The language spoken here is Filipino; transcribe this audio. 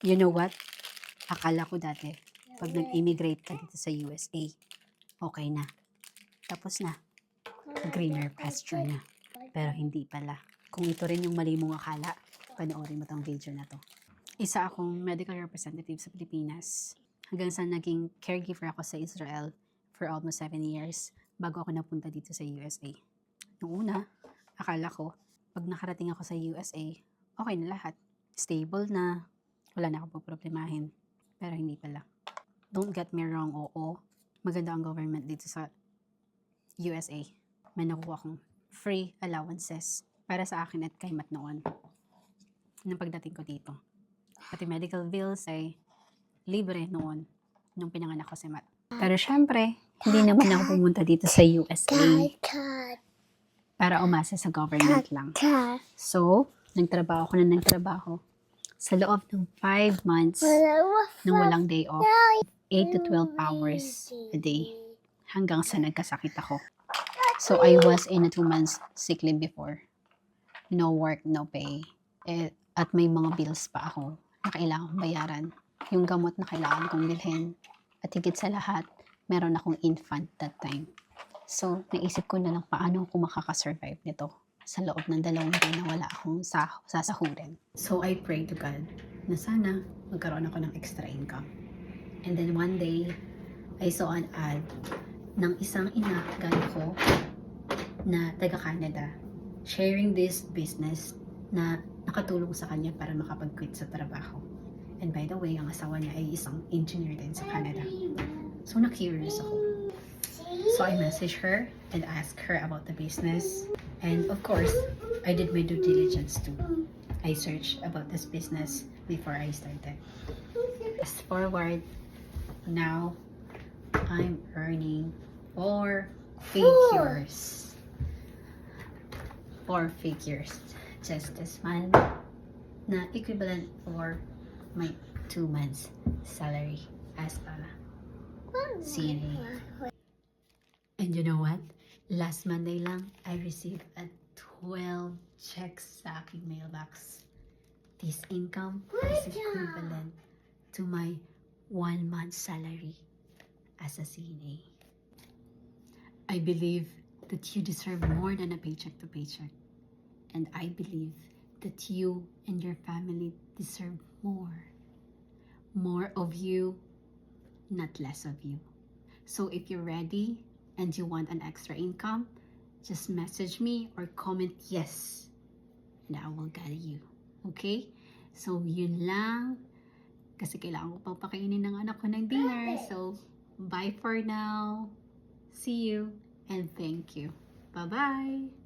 You know what? Akala ko dati, pag nag-immigrate ka dito sa USA, okay na. Tapos na. Greener pasture na. Pero hindi pala. Kung ito rin yung mali mong akala, panoorin mo tong video na to. Isa akong medical representative sa Pilipinas. Hanggang sa naging caregiver ako sa Israel for almost 7 years bago ako napunta dito sa USA. Noong una, akala ko, pag nakarating ako sa USA, okay na lahat. Stable na, wala na akong poproblemahin. Pero hindi pala. Don't get me wrong, oo. Maganda ang government dito sa USA. May nakuha akong free allowances para sa akin at kay Matt noon. Nung pagdating ko dito. Pati medical bills ay libre noon nung pinanganak ko si Matt. Pero syempre, hindi naman ako pumunta dito sa USA para umasa sa government lang. So, nagtrabaho ko na nagtrabaho. Sa loob ng 5 months nang walang day off, 8 to 12 hours a day hanggang sa nagkasakit ako. So, I was in a 2 months sick leave before. No work, no pay. At may mga bills pa ako na kailangan kong bayaran. Yung gamot na kailangan kong bilhin. At higit sa lahat, meron akong infant that time. So, naisip ko na lang paano ako makakasurvive nito sa loob ng 2 buwan na wala akong sasahurin. So, I pray to God na sana magkaroon ako ng extra income. And then one day, I saw an ad ng isang ina gaya ko na taga-Canada sharing this business na nakatulong sa kanya para makapag-quit sa trabaho. And by the way, ang asawa niya ay isang engineer din sa Canada. So, na-curious ako. So, I messaged her and asked her about the business. And of course, I did my due diligence too. I searched about this business before I started. Fast forward, now, I'm earning 4 figures. 4 figures just this month na equivalent for my 2 months salary as a CNA. And you know what? Last Monday lang, I received a 12 checks sa aking mailbox. This income is equivalent to my 1 month salary as a CNA. I believe that you deserve more than a paycheck to paycheck. And I believe that you and your family deserve more. More of you, not less of you. So if you're ready and you want an extra income, just message me or comment yes. And I will guide you. Okay? So yun lang. Kasi kailangan ko pang pakainin ng anak ko ng dinner. So bye for now. See you and thank you. Bye-bye.